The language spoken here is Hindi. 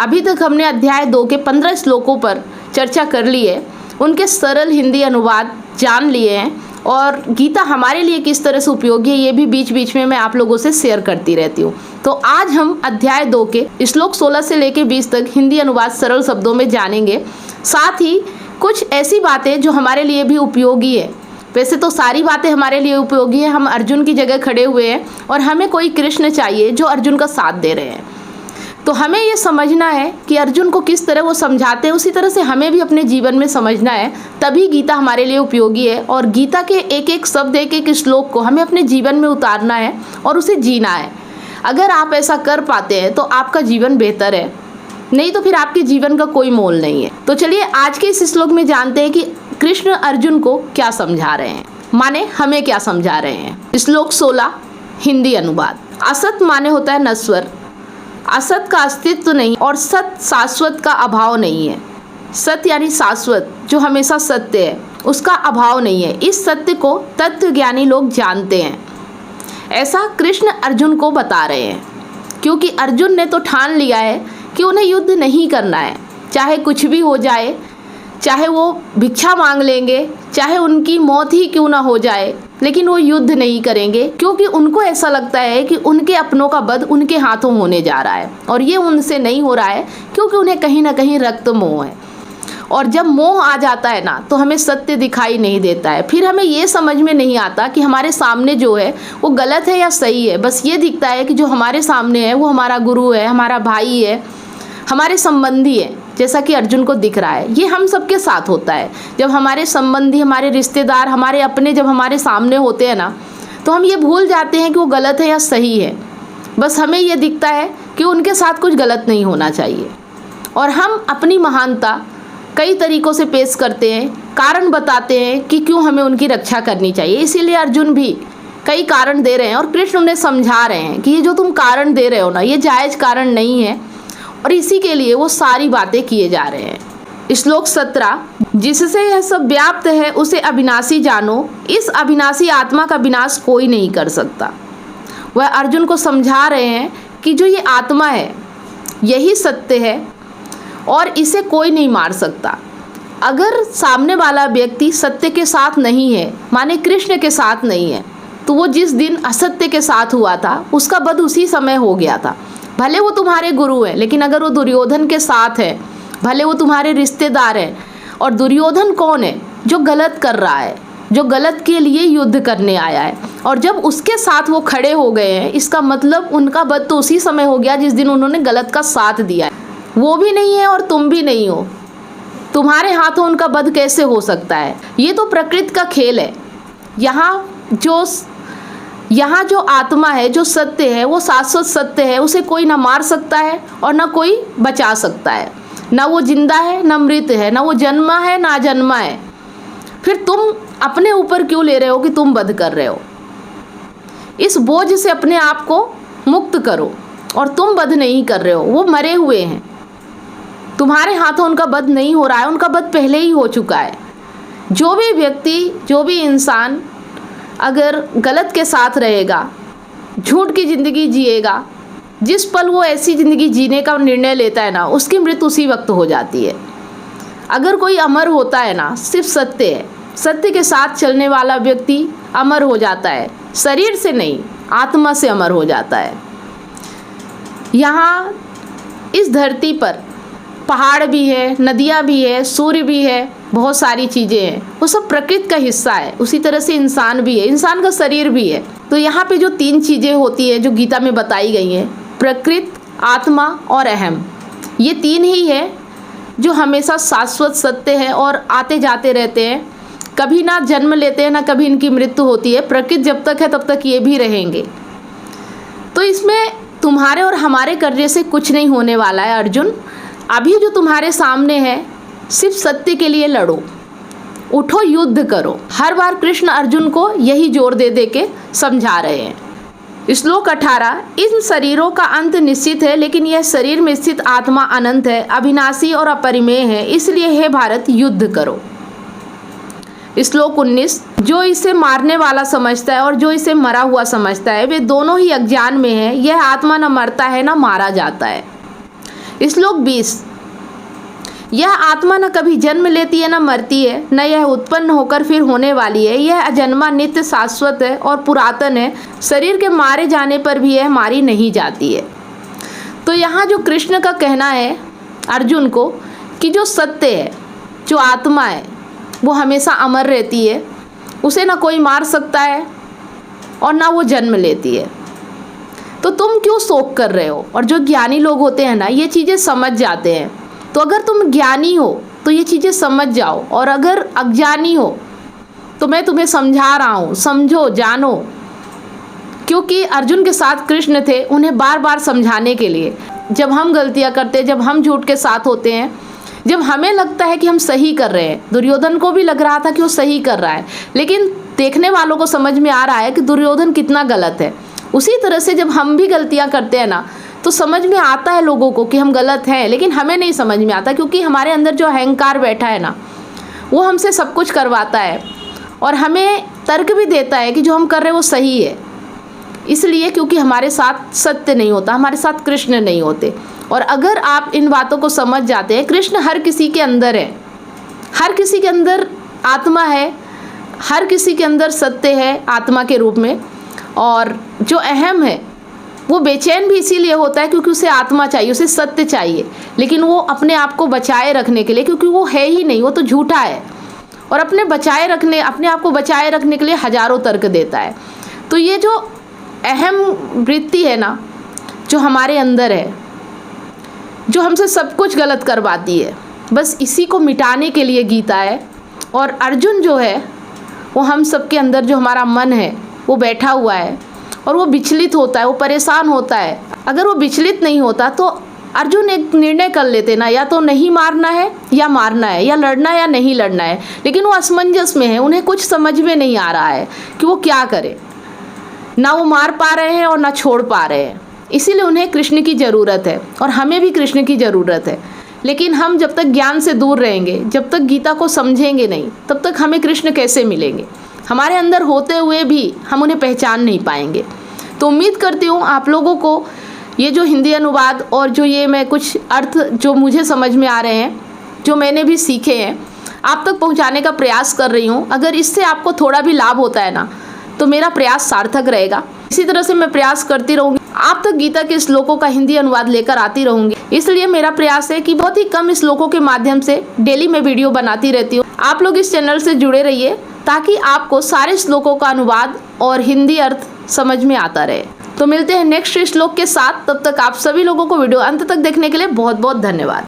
अभी तक हमने अध्याय 2 के 15 श्लोकों पर चर्चा कर ली है, उनके सरल हिंदी अनुवाद जान लिए हैं और गीता हमारे लिए किस तरह से उपयोगी है ये भी बीच बीच में मैं आप लोगों से शेयर करती रहती हूँ। तो आज हम अध्याय 2 के श्लोक 16 से लेकर 20 तक हिंदी अनुवाद सरल शब्दों में जानेंगे। साथ ही कुछ ऐसी बातें जो हमारे लिए भी उपयोगी है। वैसे तो सारी बातें हमारे लिए उपयोगी है, हम अर्जुन की जगह खड़े हुए हैं और हमें कोई कृष्ण चाहिए जो अर्जुन का साथ दे रहे हैं। तो हमें ये समझना है कि अर्जुन को किस तरह वो समझाते हैं, उसी तरह से हमें भी अपने जीवन में समझना है, तभी गीता हमारे लिए उपयोगी है। और गीता के एक एक शब्द, एक एक श्लोक को हमें अपने जीवन में उतारना है और उसे जीना है। अगर आप ऐसा कर पाते हैं तो आपका जीवन बेहतर है, नहीं तो फिर आपके जीवन का कोई मोल नहीं है। तो चलिए आज के इस श्लोक में जानते हैं कि कृष्ण अर्जुन को क्या समझा रहे हैं, माने हमें क्या समझा रहे हैं। श्लोक 16 हिंदी अनुवाद। असत माने होता है नश्वर, असत का अस्तित्व नहीं और सत शाश्वत का अभाव नहीं है। सत्य यानी शाश्वत, जो हमेशा सत्य है, उसका अभाव नहीं है। इस सत्य को तत्वज्ञानी लोग जानते हैं। ऐसा कृष्ण अर्जुन को बता रहे हैं, क्योंकि अर्जुन ने तो ठान लिया है कि उन्हें युद्ध नहीं करना है, चाहे कुछ भी हो जाए, चाहे वो भिक्षा मांग लेंगे, चाहे उनकी मौत ही क्यों ना हो जाए, लेकिन वो युद्ध नहीं करेंगे, क्योंकि उनको ऐसा लगता है कि उनके अपनों का वध उनके हाथों होने जा रहा है और ये उनसे नहीं हो रहा है, क्योंकि उन्हें कहीं ना कहीं रक्त मोह है। और जब मोह आ जाता है ना, तो हमें सत्य दिखाई नहीं देता है। फिर हमें ये समझ में नहीं आता कि हमारे सामने जो है वो गलत है या सही है। बस ये दिखता है कि जो हमारे सामने है वो हमारा गुरु है, हमारा भाई है, हमारे संबंधी है, जैसा कि अर्जुन को दिख रहा है। ये हम सबके साथ होता है। जब हमारे संबंधी, हमारे रिश्तेदार, हमारे अपने जब हमारे सामने होते हैं ना, तो हम ये भूल जाते हैं कि वो गलत है या सही है। बस हमें ये दिखता है कि उनके साथ कुछ गलत नहीं होना चाहिए, और हम अपनी महानता कई तरीक़ों से पेश करते हैं, कारण बताते हैं कि क्यों हमें उनकी रक्षा करनी चाहिए। इसीलिए अर्जुन भी कई कारण दे रहे हैं और कृष्ण उन्हें समझा रहे हैं कि ये जो तुम कारण दे रहे हो ना, ये जायज़ कारण नहीं है, और इसी के लिए वो सारी बातें किए जा रहे हैं। श्लोक 17 जिससे यह सब व्याप्त है उसे अविनाशी जानो, इस अविनाशी आत्मा का विनाश कोई नहीं कर सकता। वह अर्जुन को समझा रहे हैं कि जो ये आत्मा है यही सत्य है और इसे कोई नहीं मार सकता। अगर सामने वाला व्यक्ति सत्य के साथ नहीं है, माने कृष्ण के साथ नहीं है, तो वो जिस दिन असत्य के साथ हुआ था उसका वध उसी समय हो गया था। भले वो तुम्हारे गुरु हैं, लेकिन अगर वो दुर्योधन के साथ है, भले वो तुम्हारे रिश्तेदार हैं, और दुर्योधन कौन है? जो गलत कर रहा है, जो गलत के लिए युद्ध करने आया है, और जब उसके साथ वो खड़े हो गए हैं, इसका मतलब उनका वध तो उसी समय हो गया जिस दिन उन्होंने गलत का साथ दिया है। वो भी नहीं है और तुम भी नहीं हो, तुम्हारे हाथों उनका वध कैसे हो सकता है? ये तो प्रकृति का खेल है। यहाँ जो आत्मा है, जो सत्य है, वो शाश्वत सत्य है, उसे कोई ना मार सकता है और ना कोई बचा सकता है। ना वो जिंदा है ना मृत है, ना वो जन्मा है ना जन्मा है। फिर तुम अपने ऊपर क्यों ले रहे हो कि तुम वध कर रहे हो? इस बोझ से अपने आप को मुक्त करो, और तुम वध नहीं कर रहे हो, वो मरे हुए हैं, तुम्हारे हाथों उनका वध नहीं हो रहा है, उनका वध पहले ही हो चुका है। जो भी व्यक्ति, जो भी इंसान अगर गलत के साथ रहेगा, झूठ की ज़िंदगी जिएगा, जिस पल वो ऐसी ज़िंदगी जीने का निर्णय लेता है ना, उसकी मृत्यु उसी वक्त हो जाती है। अगर कोई अमर होता है ना, सिर्फ सत्य है, सत्य के साथ चलने वाला व्यक्ति अमर हो जाता है, शरीर से नहीं, आत्मा से अमर हो जाता है। यहाँ इस धरती पर पहाड़ भी है, नदियाँ भी है, सूर्य भी है, बहुत सारी चीज़ें हैं, वो सब प्रकृति का हिस्सा है। उसी तरह से इंसान भी है, इंसान का शरीर भी है। तो यहाँ पे जो 3 चीज़ें होती है जो गीता में बताई गई हैं, प्रकृति, आत्मा और अहम, ये 3 ही है जो हमेशा शाश्वत सत्य है और आते जाते रहते हैं, कभी ना जन्म लेते हैं ना कभी इनकी मृत्यु होती है। प्रकृति जब तक है तब तक ये भी रहेंगे। तो इसमें तुम्हारे और हमारे करने से कुछ नहीं होने वाला है। अर्जुन, अभी जो तुम्हारे सामने है, सिर्फ सत्य के लिए लड़ो, उठो, युद्ध करो। हर बार कृष्ण अर्जुन को यही जोर दे दे के समझा रहे हैं। श्लोक 18 इन शरीरों का अंत निश्चित है, लेकिन यह शरीर में स्थित आत्मा अनंत है, अविनाशी और अपरिमेय है, इसलिए हे भारत युद्ध करो। श्लोक 19 जो इसे मारने वाला समझता है और जो इसे मरा हुआ समझता है, वे दोनों ही अज्ञान में है। यह आत्मा न मरता है न मारा जाता है। श्लोक 20, यह आत्मा न कभी जन्म लेती है न मरती है, न यह उत्पन्न होकर फिर होने वाली है। यह अजन्मा, नित्य, शाश्वत है और पुरातन है। शरीर के मारे जाने पर भी यह मारी नहीं जाती है। तो यहाँ जो कृष्ण का कहना है अर्जुन को कि जो सत्य है, जो आत्मा है, वो हमेशा अमर रहती है, उसे ना कोई मार सकता है और ना वो जन्म लेती है। तो तुम क्यों शोक कर रहे हो? और जो ज्ञानी लोग होते हैं ना, ये चीज़ें समझ जाते हैं। तो अगर तुम ज्ञानी हो तो ये चीज़ें समझ जाओ, और अगर अज्ञानी हो तो मैं तुम्हें समझा रहा हूँ, समझो, जानो। क्योंकि अर्जुन के साथ कृष्ण थे, उन्हें बार बार समझाने के लिए। जब हम गलतियाँ करते हैं, जब हम झूठ के साथ होते हैं, जब हमें लगता है कि हम सही कर रहे हैं, दुर्योधन को भी लग रहा था कि वो सही कर रहा है, लेकिन देखने वालों को समझ में आ रहा है कि दुर्योधन कितना गलत है। उसी तरह से जब हम भी गलतियाँ करते हैं ना, तो समझ में आता है लोगों को कि हम गलत हैं, लेकिन हमें नहीं समझ में आता, क्योंकि हमारे अंदर जो अहंकार बैठा है ना, वो हमसे सब कुछ करवाता है और हमें तर्क भी देता है कि जो हम कर रहे हैं वो सही है। इसलिए क्योंकि हमारे साथ सत्य नहीं होता, हमारे साथ कृष्ण नहीं होते। और अगर आप इन बातों को समझ जाते हैं, कृष्ण हर किसी के अंदर है, हर किसी के अंदर आत्मा है, हर किसी के अंदर सत्य है आत्मा के रूप में। और जो अहम है वो बेचैन भी इसीलिए होता है क्योंकि उसे आत्मा चाहिए, उसे सत्य चाहिए, लेकिन वो अपने आप को बचाए रखने के लिए, क्योंकि वो है ही नहीं, वो तो झूठा है, और अपने आप को बचाए रखने के लिए हजारों तर्क देता है। तो ये जो अहम वृत्ति है ना, जो हमारे अंदर है, जो हमसे सब कुछ गलत करवाती है, बस इसी को मिटाने के लिए गीता है। और अर्जुन जो है वो हम सबके अंदर जो हमारा मन है वो बैठा हुआ है और वो विचलित होता है, वो परेशान होता है। अगर वो विचलित नहीं होता तो अर्जुन एक निर्णय कर लेते ना, या तो नहीं मारना है या मारना है, या लड़ना है या नहीं लड़ना है। लेकिन वो असमंजस में है, उन्हें कुछ समझ में नहीं आ रहा है कि वो क्या करे। ना वो मार पा रहे हैं और ना छोड़ पा रहे हैं। इसीलिए उन्हें कृष्ण की ज़रूरत है और हमें भी कृष्ण की ज़रूरत है। लेकिन हम जब तक ज्ञान से दूर रहेंगे, जब तक गीता को समझेंगे नहीं, तब तक हमें कृष्ण कैसे मिलेंगे? हमारे अंदर होते हुए भी हम उन्हें पहचान नहीं पाएंगे। तो उम्मीद करती हूँ आप लोगों को ये जो हिंदी अनुवाद और जो ये मैं कुछ अर्थ जो मुझे समझ में आ रहे हैं, जो मैंने भी सीखे हैं, आप तक पहुँचाने का प्रयास कर रही हूँ। अगर इससे आपको थोड़ा भी लाभ होता है ना, तो मेरा प्रयास सार्थक रहेगा। इसी तरह से मैं प्रयास करती रहूँगी, आप तक गीता के श्लोकों का हिंदी अनुवाद लेकर आती रहूँगी। इसलिए मेरा प्रयास है कि बहुत ही कम श्लोकों के माध्यम से डेली मैं वीडियो बनाती रहती हूँ। आप लोग इस चैनल से जुड़े रहिए ताकि आपको सारे श्लोकों का अनुवाद और हिंदी अर्थ समझ में आता रहे। तो मिलते हैं नेक्स्ट श्लोक के साथ। तब तक आप सभी लोगों को वीडियो अंत तक देखने के लिए बहुत बहुत धन्यवाद।